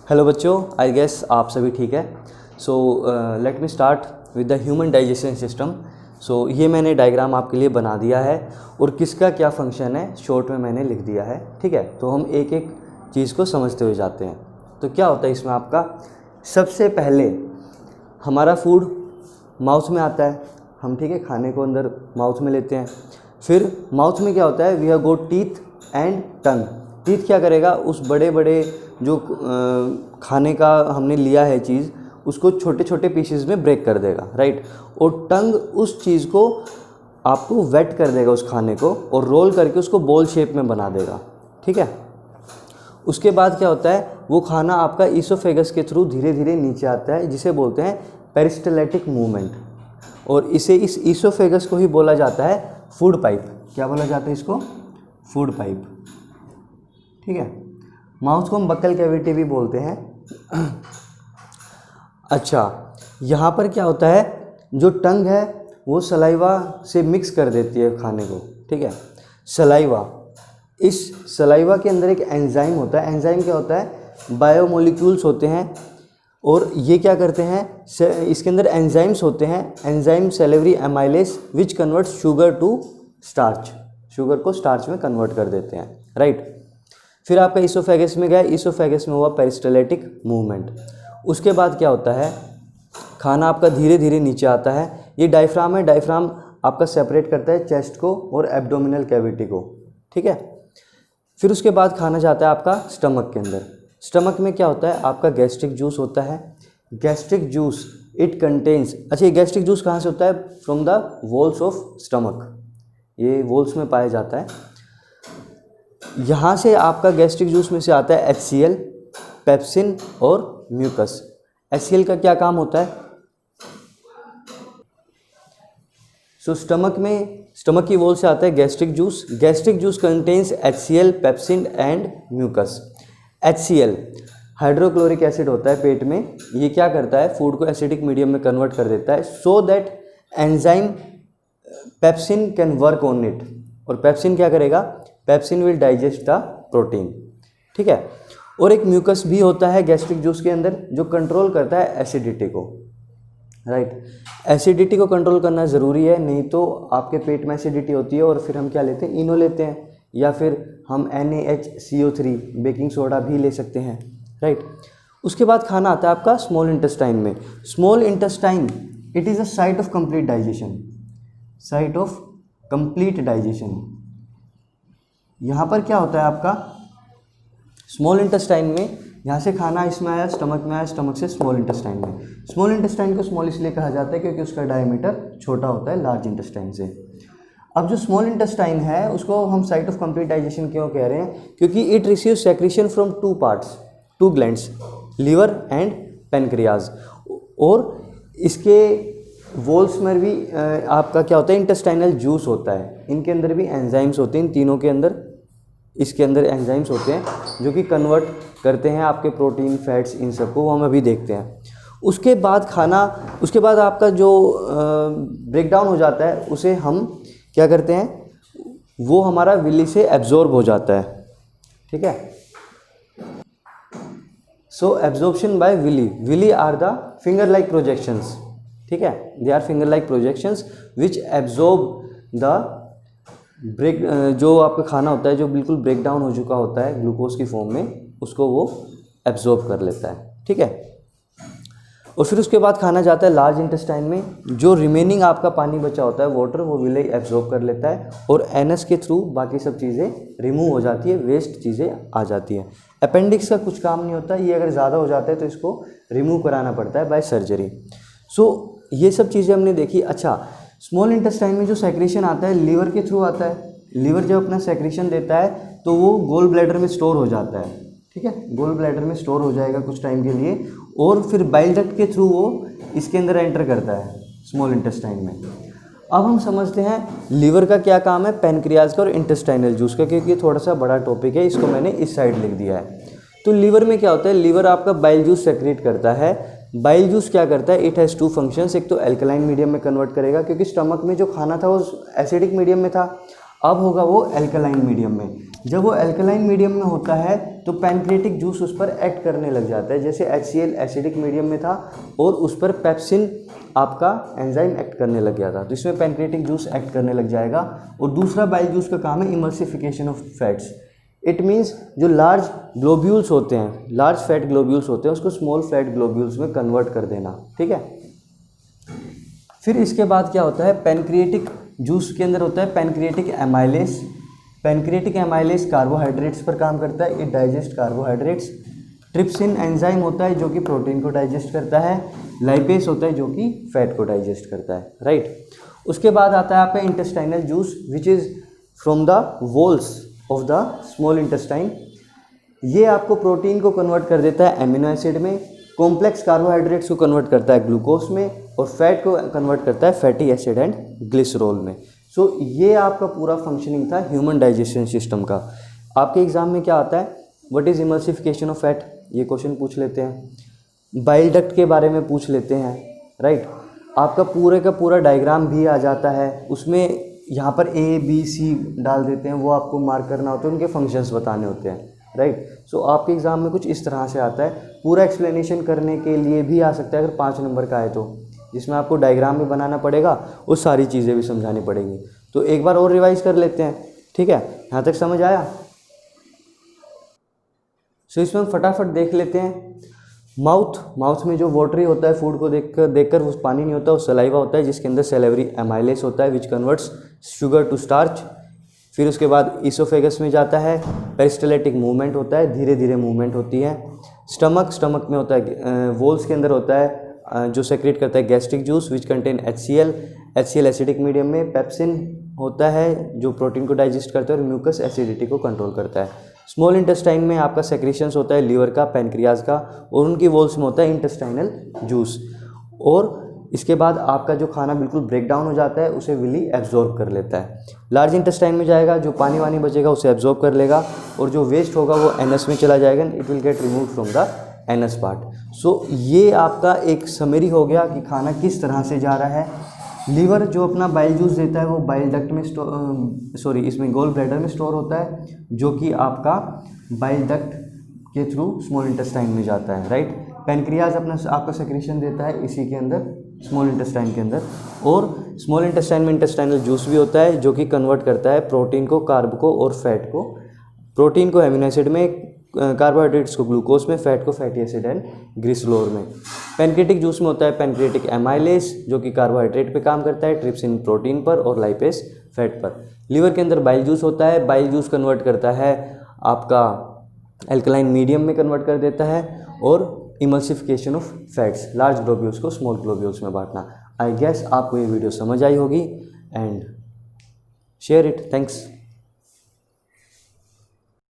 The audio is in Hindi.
हेलो बच्चों, आई गेस आप सभी ठीक है। So let me start with the human digestion system. So ये मैंने डायग्राम आपके लिए बना दिया है और किसका क्या फंक्शन है शॉर्ट में मैंने लिख दिया है। ठीक है, तो हम एक एक चीज़ को समझते हुए जाते हैं। तो क्या होता है इसमें आपका, सबसे पहले हमारा फूड माउथ में आता है, हम ठीक है खाने को अंदर माउथ में लेते हैं। फिर माउथ में क्या होता है, we have got teeth and tongue. Teeth क्या करेगा, उस बड़े बड़े जो खाने का हमने लिया है चीज़, उसको छोटे छोटे पीसेस में ब्रेक कर देगा, राइट। और टंग उस चीज़ को आपको वेट कर देगा उस खाने को, और रोल करके उसको बॉल शेप में बना देगा। ठीक है, उसके बाद क्या होता है, वो खाना आपका ईसोफेगस के थ्रू धीरे धीरे नीचे आता है, जिसे बोलते हैं पेरिस्टैल्टिक मूवमेंट। और इस ईसोफेगस को ही बोला जाता है फूड पाइप। क्या बोला जाता है इसको? Food pipe. ठीक है, माउथ को हम बक्कल कैविटी भी बोलते हैं। अच्छा, यहाँ पर क्या होता है, जो टंग है वो सलाइवा से मिक्स कर देती है खाने को। ठीक है, सलाइवा, इस सलाइवा के अंदर एक एंजाइम होता है। एंजाइम क्या होता है, बायोमोलिक्यूल्स होते हैं, और ये क्या करते हैं, इसके अंदर एंजाइम्स होते हैं। Enzyme salivary amylase which convert sugar to starch, sugar को स्टार्च में कन्वर्ट कर देते हैं, राइट। फिर आपका ईसोफेगस में गया, ईसोफेगस में हुआ पेरिस्टैल्टिक मूवमेंट। उसके बाद क्या होता है, खाना आपका धीरे धीरे नीचे आता है। ये डायफ्राम है, डायफ्राम आपका सेपरेट करता है चेस्ट को और एब्डोमिनल कैविटी को। ठीक है, फिर उसके बाद खाना जाता है आपका स्टमक के अंदर। स्टमक में क्या होता है, आपका गैस्ट्रिक जूस होता है। गैस्ट्रिक जूस इट कंटेन्स, अच्छा ये गैस्ट्रिक जूस कहाँ से होता है, from the walls of stomach, ये वॉल्स में पाया जाता है। यहाँ से आपका गैस्ट्रिक जूस में से आता है HCl, पेप्सिन और म्यूकस। HCl का क्या काम होता है, स्टमक में, स्टमक की वॉल से आता है gastric juice. Gastric juice contains HCl, pepsin and mucus. HCl hydrochloric acid होता है पेट में, ये क्या करता है, फूड को एसिडिक मीडियम में कन्वर्ट कर देता है, so that enzyme pepsin can work on it. और पेप्सिन क्या करेगा, pepsin will digest the protein. ठीक है, और एक म्यूकस भी होता है गैस्ट्रिक जूस के अंदर, जो कंट्रोल करता है एसिडिटी को, राइट। एसिडिटी को कंट्रोल करना ज़रूरी है, नहीं तो आपके पेट में एसिडिटी होती है और फिर हम क्या लेते हैं, इनो लेते हैं, या फिर हम NaHCO3 बेकिंग सोडा भी ले सकते हैं, राइट। उसके बाद खाना आता है आपका स्मॉल इंटेस्टाइन में। Small intestine it is a site of complete digestion, site of complete digestion. यहाँ पर क्या होता है आपका, स्मॉल इंटेस्टाइन में, यहाँ से खाना इसमें आया, स्टमक में आया, स्टमक से स्मॉल इंटेस्टाइन में। स्मॉल इंटेस्टाइन को स्मॉल इसलिए कहा जाता है क्योंकि उसका डायमीटर छोटा होता है लार्ज इंटेस्टाइन से। अब जो स्मॉल इंटेस्टाइन है उसको हम साइट ऑफ कंप्लीट डाइजेशन क्यों कह रहे हैं, क्योंकि it receive secretion from two parts, two glands, liver and pancreas. और इसके वॉल्स में भी आपका क्या होता है, इंटेस्टाइनल जूस होता है। इनके अंदर भी एंजाइम्स होते हैं, इन तीनों के अंदर, इसके अंदर एंजाइम्स होते हैं जो कि कन्वर्ट करते हैं आपके प्रोटीन, फैट्स, इन सबको, वो हम अभी देखते हैं। उसके बाद खाना, उसके बाद आपका जो ब्रेक डाउन हो जाता है, उसे हम क्या करते हैं, वो हमारा विली से एब्जॉर्ब हो जाता है। ठीक है, so absorption by villi, villi are the finger like projections. ठीक है, they are finger like projections which absorb the break, जो आपका खाना होता है जो बिल्कुल ब्रेक डाउन हो चुका होता है ग्लूकोज की फॉर्म में, उसको वो एब्जॉर्ब कर लेता है। ठीक है, और फिर उसके बाद खाना जाता है लार्ज इंटेस्टाइन में। जो रिमेनिंग आपका पानी बचा होता है, वाटर, वो विली एब्जॉर्ब कर लेता है, और एनस के थ्रू बाकी सब चीज़ें रिमूव हो जाती है, वेस्ट चीज़ें आ जाती हैं। अपेंडिक्स का कुछ काम नहीं होता, ये अगर ज़्यादा हो जाता है तो इसको रिमूव कराना पड़ता है बाय सर्जरी। सो ये सब चीज़ें हमने देखी। अच्छा, स्मॉल इंटेस्टाइन में जो सेक्रेशन आता है लीवर के थ्रू आता है। लीवर जब अपना सेक्रेशन देता है तो वो गोल ब्लैडर में स्टोर हो जाता है। ठीक है, गोल ब्लैडर में स्टोर हो जाएगा कुछ टाइम के लिए, और फिर बाइल डक्ट के थ्रू वो इसके अंदर एंटर करता है स्मॉल इंटेस्टाइन में। अब हम समझते हैं लीवर का क्या काम है, पैनक्रियाज का और इंटेस्टाइनल जूस का, क्योंकि ये थोड़ा सा बड़ा टॉपिक है, इसको मैंने इस साइड लिख दिया है। तो लीवर में क्या होता है, लीवर आपका बाइल जूस सेक्रेट करता है। बाइल जूस क्या करता है, इट हैज़ टू फंक्शंस, एक तो एल्कलाइन मीडियम में कन्वर्ट करेगा, क्योंकि स्टमक में जो खाना था वो एसिडिक मीडियम में था, अब होगा वो एल्कलाइन मीडियम में। जब वो एल्कलाइन मीडियम में होता है तो पैनक्रिएटिक जूस उस पर एक्ट करने लग जाता है, जैसे HCl एसिडिक मीडियम में था और उस पर पेप्सिन आपका एंजाइम एक्ट करने लग गया था, तो इसमें पैनक्रिएटिक जूस एक्ट करने लग जाएगा। और दूसरा बाइल जूस का काम है emulsification of fats. It means जो लार्ज ग्लोब्यूल्स होते हैं, लार्ज फैट ग्लोब्यूल्स होते हैं, उसको स्मॉल फैट ग्लोब्यूल्स में कन्वर्ट कर देना, ठीक है। फिर इसके बाद क्या होता है, पैनक्रिएटिक जूस के अंदर होता है pancreatic amylase. Pancreatic amylase carbohydrates पर काम करता है, it digest carbohydrates. Trypsin enzyme होता है जो कि प्रोटीन को डाइजेस्ट करता है। लाइपेस होता है जो कि फैट को डाइजेस्ट करता है, राइट। उसके बाद आता है आपका intestinal juice which is from the walls of the small intestine. ये आपको प्रोटीन को कन्वर्ट कर देता है एमिनो एसिड में, कॉम्प्लेक्स कार्बोहाइड्रेट्स को कन्वर्ट करता है ग्लूकोज में, और फैट को कन्वर्ट करता है फैटी एसिड एंड ग्लिसरॉल में। सो ये आपका पूरा फंक्शनिंग था ह्यूमन डाइजेशन सिस्टम का। आपके एग्जाम में क्या आता है, what is emulsification of fat, ये क्वेश्चन पूछ लेते हैं। बाइल डक्ट के बारे में पूछ लेते हैं, राइट। आपका पूरे का पूरा डायग्राम भी आ जाता है, उसमें यहाँ पर A B C डाल देते हैं, वो आपको मार्क करना होता है, उनके फंक्शंस बताने होते हैं, राइट। सो आपके एग्ज़ाम में कुछ इस तरह से आता है। पूरा एक्सप्लेनेशन करने के लिए भी आ सकता है अगर 5 नंबर का आए तो, जिसमें आपको डायग्राम भी बनाना पड़ेगा और सारी चीज़ें भी समझानी पड़ेंगी। तो एक बार और रिवाइज कर लेते हैं, ठीक है। यहाँ तक समझ आया? सो इसमें हम फटाफट देख लेते हैं। माउथ में जो वाटरी होता है, फूड को देखकर वो पानी नहीं होता, वो सलाइवा होता है जिसके अंदर सेलेवरी एमाइलेज होता है which converts sugar to starch. फिर उसके बाद इसोफेगस में जाता है, पेरिस्टलेटिक मूवमेंट होता है, धीरे धीरे मूवमेंट होती है। स्टमक में होता है, वोल्स के अंदर होता है जो सेक्रेट करता है gastric juice which contain HCl acidic medium में। पेप्सिन होता है जो प्रोटीन को डाइजेस्ट करता है और म्यूकस एसिडिटी को कंट्रोल करता है। स्मॉल इंटेस्टाइन में आपका सेक्रेशंस होता है लीवर का, पैनक्रियाज का, और उनकी वॉल्स में होता है इंटेस्टाइनल जूस। और इसके बाद आपका जो खाना बिल्कुल ब्रेक डाउन हो जाता है उसे विली एब्जॉर्ब कर लेता है। लार्ज इंटेस्टाइन में जाएगा, जो पानी वानी बचेगा उसे एब्जॉर्ब कर लेगा, और जो वेस्ट होगा वो एनस में चला जाएगा, it will get remove from the anus part. So ये आपका एक समरी हो गया कि खाना किस तरह से जा रहा है। लीवर जो अपना बाइल जूस देता है वो बाइल डक्ट में इसमें गोल ब्लैडर में स्टोर होता है, जो कि आपका बाइल डक्ट के थ्रू स्मॉल इंटेस्टाइन में जाता है, राइट। पैनक्रियाज आपका सेक्रेशन देता है इसी के अंदर, स्मॉल इंटेस्टाइन के अंदर। और स्मॉल इंटेस्टाइन में इंटेस्टाइनल जूस भी होता है जो कि कन्वर्ट करता है प्रोटीन को कार्ब को और फैट को, प्रोटीन को एमिनो एसिड में, कार्बोहाइड्रेट्स को ग्लूकोज में, फैट को फैटी एसिड एंड ग्लिसरॉल में। पैनक्रिएटिक जूस में होता है पैनक्रिएटिक एमाइलेज जो कि कार्बोहाइड्रेट पे काम करता है, ट्रिप्सिन प्रोटीन पर और लाइपेस फैट पर। लीवर के अंदर बाइल जूस होता है, बाइल जूस कन्वर्ट करता है आपका एल्कलाइन मीडियम में कन्वर्ट कर देता है, और emulsification of fats, large globules को स्मॉल ग्लोब्यूल्स में बांटना। आई गेस आपको ये वीडियो समझ आई होगी एंड शेयर इट। थैंक्स।